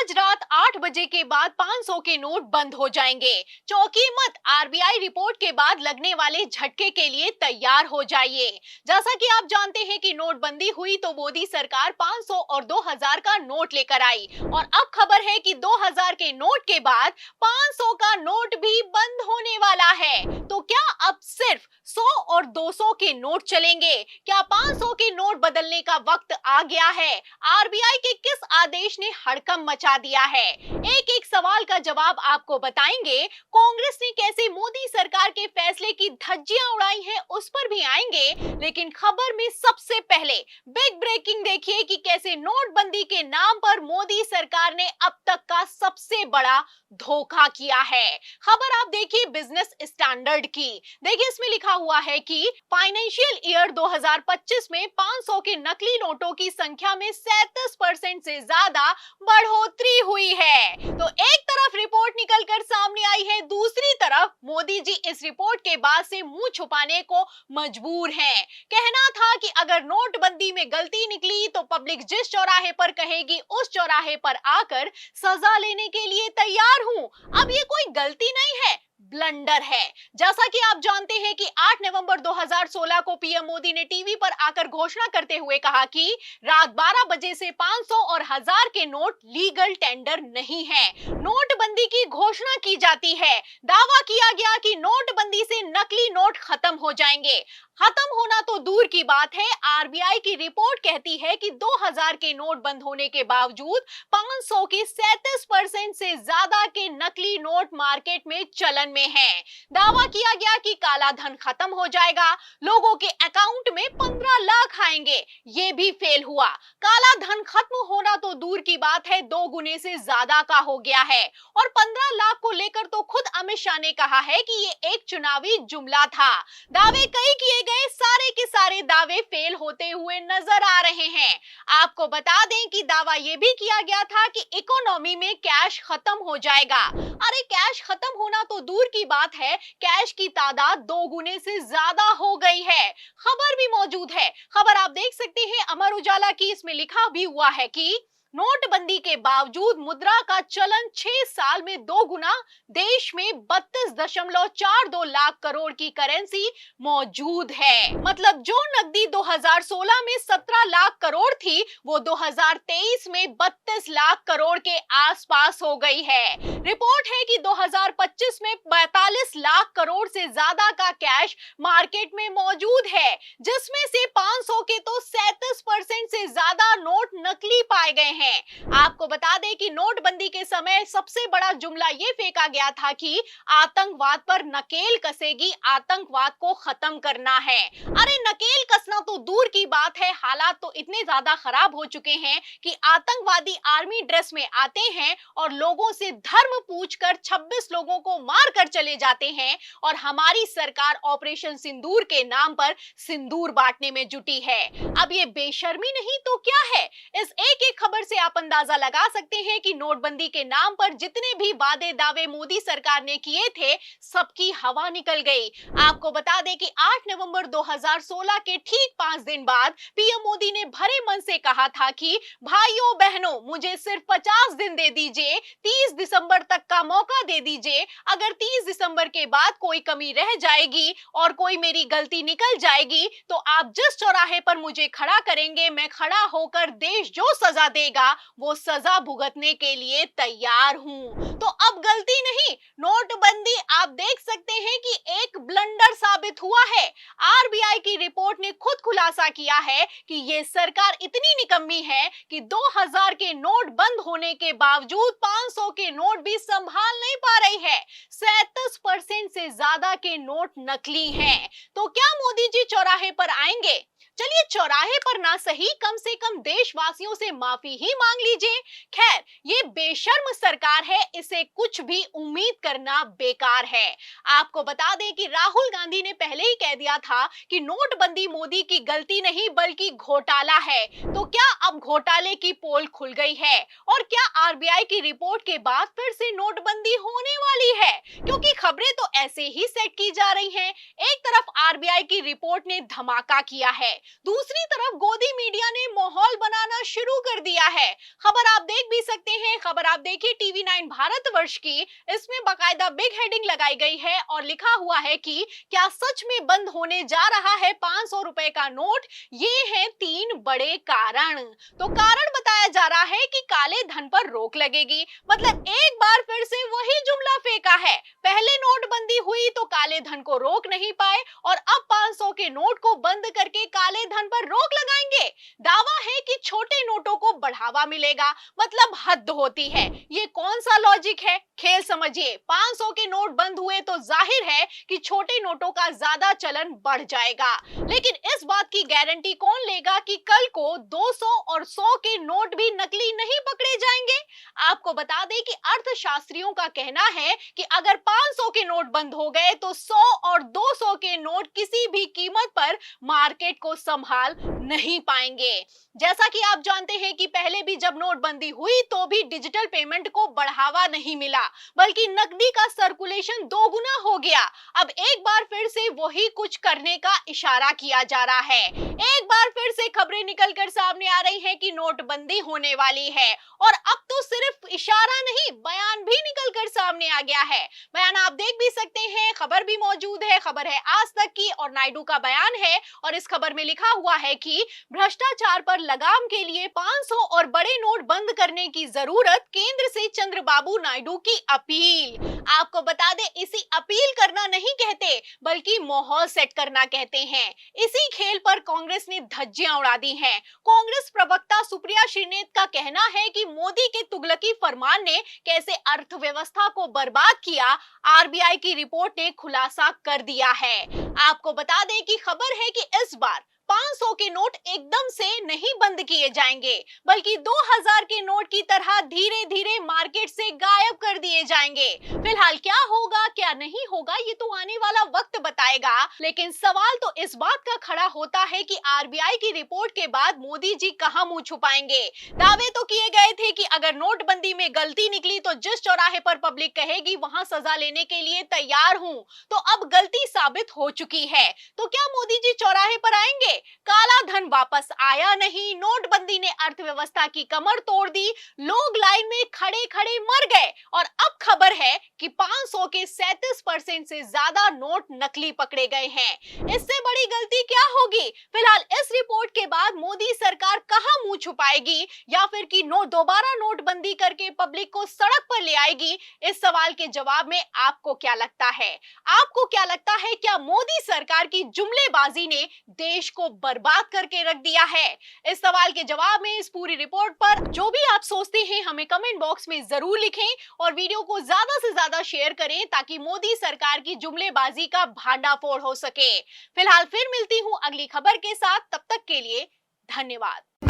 आज रात 8 बजे के बाद 500 के नोट बंद हो जाएंगे। चौंकिए मत, आरबीआई रिपोर्ट के बाद लगने वाले झटके के लिए तैयार हो जाइए। जैसा कि आप जानते हैं कि नोटबंदी हुई तो मोदी सरकार 500 और 2000 का नोट लेकर आई और अब खबर है कि 2000 के नोट के बाद 500 का नोट भी बंद होने वाला है। तो क्या अब सिर्फ 100 और 200 के नोट चलेंगे? क्या 500 के नोट बदलने का वक्त आ गया है? आरबीआई के किस आदेश ने हड़कंप मचा दिया है? एक एक सवाल का जवाब आपको बताएंगे। कांग्रेस ने कैसे मोदी सरकार के फैसले की धज्जियां उड़ाई हैं उस पर भी आएंगे, लेकिन खबर में सबसे पहले बिग ब्रेकिंग देखिए कि कैसे नोटबंदी के नाम पर मोदी सरकार ने अब तक का सबसे बड़ा धोखा किया है। खबर आप देखिए बिजनेस स्टैंडर्ड की। देखिए इसमें लिखा हुआ है कि फाइनेंशियल ईयर 2025 में 500 के नकली नोटों की संख्या में 37% से ज्यादा बढ़ोतरी हुई है। तो एक तरफ रिपोर्ट निकलकर सामने आई है, दूसरी तरफ मोदी जी इस रिपोर्ट के बाद से मुंह छुपाने को मजबूर हैं। कहना था कि अगर नोटबंदी में गलती निकली तो पब्लिक जिस चौराहे पर कहेगी उस चौराहे पर आकर सजा लेने के लिए तैयार हूं। अब ये कोई गलती नहीं है, ब्लंडर है। जैसा कि आप जानते हैं कि 8 नवंबर 2016 को पीएम मोदी ने टीवी पर आकर घोषणा करते हुए कहा कि रात 12 बजे से 500 और 1000 के नोट लीगल टेंडर नहीं है। नोटबंदी की घोषणा की जाती है। दावा किया गया कि नोटबंदी से नकली नोट खत्म हो जाएंगे। खत्म होना तो दूर की बात है, आरबीआई की रिपोर्ट कहती है कि 2000 के नोट बंद होने के बावजूद 500 के 37% से ज्यादा के नकली नोट मार्केट में चलन में है। दावा किया गया कि काला धन खत्म हो जाएगा, लोगों के अकाउंट में 15 लाख आएंगे। ये भी फेल हुआ। काला धन खत्म होना तो दूर की बात है, 2 गुने से ज्यादा का हो गया है। और 15 लाख को लेकर तो खुद अमित शाह ने कहा है कि ये एक चुनावी जुमला था। दावे कई किए गए, सारे के सारे दावे फेल होते हुए नजर आ रहे हैं। आपको बता दें कि दावा यह भी किया गया था कि इकोनॉमी में कैश खत्म हो जाएगा। अरे कैश खत्म होना तो दूर की बात है, कैश की तादाद 2 गुने से ज्यादा हो गई है। खबर भी मौजूद है, खबर आप देख सकते हैं अमर उजाला की। इसमें लिखा भी हुआ है कि नोटबंदी के बावजूद मुद्रा का चलन 6 साल में 2 गुना, देश में 32.42 लाख करोड़ की करेंसी मौजूद है। मतलब जो नकदी 2016 में 17 लाख करोड़ थी वो 2023 में 32 लाख करोड़ के आसपास हो गई है। रिपोर्ट है कि 2025 में 42 लाख करोड़ से ज्यादा का कैश मार्केट में मौजूद है, जिसमें से 500 के तो 37% से ज्यादा नोट नकली पाए गए हैं। आपको बता दें कि नोटबंदी के समय सबसे बड़ा जुमला ये फेंका गया था कि आतंकवाद पर नकेल कसेगी, आतंकवाद को खत्म करना है। अरे नकेल कसना तो दूर की बात है, हालात तो इतने ज्यादा खराब हो चुके हैं कि आतंकवादी आर्मी ड्रेस में आते हैं और लोगों से धर्म पूछकर 26 लोगों को मार कर चले जाते हैं और हमारी सरकार ऑपरेशन सिंदूर के नाम पर सिंदूर बांटने में जुटी है। अब ये बेशर्मी नहीं तो क्या है? इस एक एक खबर से आप अंदाजा लगा सकते हैं कि नोटबंदी के नाम पर जितने भी वादे दावे मोदी सरकार ने किए थे सबकी हवा निकल गई। आपको बता दें कि 8 नवंबर 2016 के ठीक 5 दिन बाद पीएम मोदी ने भरे मन से कहा था कि भाइयों बहनों मुझे सिर्फ 50 दिन दे दीजिए, 30 दिसंबर तक का मौका दे दीजिए। अगर 30 दिसंबर के बाद कोई कमी रह जाएगी और कोई मेरी गलती निकल जाएगी तो आप जिस चौराहे पर मुझे खड़ा करेंगे, मैं खड़ा होकर देश जो सजा देगा वो सजा भुगतने के लिए तैयार हूं। तो अब गलती नहीं, नोटबंदी आप देख सकते हैं कि एक ब्लंडर साबित हुआ है। आरबीआई की रिपोर्ट ने खुद खुलासा किया है कि ये सरकार इतनी निकम्मी है कि 2000 के नोट बंद होने के बावजूद 500 के नोट भी संभाल नहीं पा रही है। 37% से ज्यादा के नोट नकली हैं। तो क्या मोदी जी चौराहे पर आएंगे? चलिए चौराहे पर ना सही, कम से कम देशवासियों से माफी ही मांग लीजिए। खैर ये बेशर्म सरकार है, इसे कुछ भी उम्मीद करना बेकार है। आपको बता दें कि राहुल गांधी ने पहले ही कह दिया था कि नोटबंदी मोदी की गलती नहीं बल्कि घोटाला है। तो क्या अब घोटाले की पोल खुल गई है? और क्या आरबीआई की रिपोर्ट के बाद फिर से नोटबंदी होने वाली है? क्योंकि खबरें तो ऐसे ही सेट की जा रही हैं। एक तरफ आरबीआई की रिपोर्ट ने धमाका किया है, दूसरी तरफ गोदी मीडिया ने माहौल बनाना शुरू कर दिया है। खबर आप देख भी सकते हैं, खबर आप देखिए टीवी 9 भारतवर्ष की। इसमें बाकायदा बिग हेडिंग लगाई गई है और लिखा हुआ है कि क्या सच में बंद होने जा रहा है 500 रुपए का नोट? ये हैं 3 बड़े कारण। तो कारण बताया जा रहा है कि काले धन पर रोक लगेगी। मतलब एक बार फिर से वही जुमला फेंका है। पहले नोटबंदी हुई तो काले धन को रोक नहीं पाए और अब 500 के नोट को बंद करके काले धन पर रोक लगाएंगे। दावा है कि छोटे नोटों को बढ़ावा मिलेगा। मतलब हद होती है। ये कौन सा लॉजिक है? खेल समझिए। 500 के नोट बंद हुए तो जाहिर है कि छोटे नोटों का ज्यादा चलन बढ़ जाएगा। लेकिन इस बात की गारंटी कौन लेगा कि कल को 200 और 100 के नोट भी नकली नहीं पकड़े जाएंगे? आपको बता दें कि अर्थशास्त्रियों का कहना है कि अगर 500 के नोट बंद हो गए तो 100 और 200 के नोट किसी भी कीमत पर मार्केट को संभाल नहीं पाएंगे। जैसा कि आप जानते हैं कि पहले भी जब नोटबंदी हुई तो भी डिजिटल पेमेंट को बढ़ावा नहीं मिला, बल्कि नकदी का सर्कुलेशन दोगुना हो गया। अब एक बार फिर से वही कुछ करने का इशारा किया जा रहा है। एक बार फिर से खबरें निकलकर सामने आ रही हैं कि नोटबंदी होने वाली है और अब तो सिर्फ इशारा नहीं, बयान भी निकलकर सामने आ गया है। बयान आप देख भी सकते हैं, खबर भी मौजूद है। खबर है आज तक की और नायडू का बयान है और इस खबर में लिखा हुआ है कि भ्रष्टाचार पर लगाम के लिए 500 और बड़े नोट बंद करने की जरूरत, केंद्र से चंद्रबाबू नायडू की अपील। आपको बता दें, इसी अपील करना नहीं कहते बल्कि माहौल सेट करना कहते हैं। इसी खेल पर कांग्रेस ने धज्जियां उड़ा दी हैं। कांग्रेस प्रवक्ता सुप्रिया श्रीनेत का कहना है कि मोदी के तुगलकी फरमान ने कैसे अर्थव्यवस्था को बर्बाद किया, आरबीआई की रिपोर्ट ने खुलासा कर दिया है। आपको बता दें कि खबर है कि इस बार 500 के नोट एकदम से नहीं बंद किए जाएंगे, बल्कि 2000 के नोट की तरह धीरे धीरे मार्केट से गायब कर दिए जाएंगे। फिलहाल क्या होगा क्या नहीं होगा ये तो आने वाला वक्त बताएगा, लेकिन सवाल तो इस बात का खड़ा होता है कि आरबीआई की रिपोर्ट के बाद मोदी जी कहां मुंह छुपाएंगे। दावे तो किए गए थे कि अगर नोटबंदी में गलती निकली तो जिस चौराहे पर पब्लिक कहेगी वहां सजा लेने के लिए तैयार हूं। तो अब गलती साबित हो चुकी है, तो क्या मोदी जी चौराहे पर आएंगे? काला धन वापस आया नहीं, नोटबंदी ने अर्थव्यवस्था की कमर तोड़ दी, लोग लाइन में खड़े खड़े मर गए और अब खबर है कि 500 के 37% से ज्यादा नोट नकली पकड़े गए हैं। इससे बड़ी गलती क्या होगी? फिलहाल इस रिपोर्ट के बाद मोदी सरकार कहां मुंह छुपाएगी या फिर कि दोबारा नोटबंदी करके पब्लिक को सड़क पर ले आएगी? इस सवाल के जवाब में आपको क्या लगता है? आपको क्या लगता है, क्या मोदी सरकार की जुमलेबाजी ने देश को बर्बाद करके रख दिया है? इस सवाल के जवाब में इस पूरी रिपोर्ट पर जो भी आप सोचते हैं हमें कमेंट बॉक्स में जरूर लिखें और वीडियो को ज्यादा से ज्यादा शेयर करें ताकि मोदी सरकार की जुमलेबाजी का भांडाफोड़ हो सके। फिलहाल फिर मिलती हूं अगली खबर के साथ, तब तक के लिए धन्यवाद।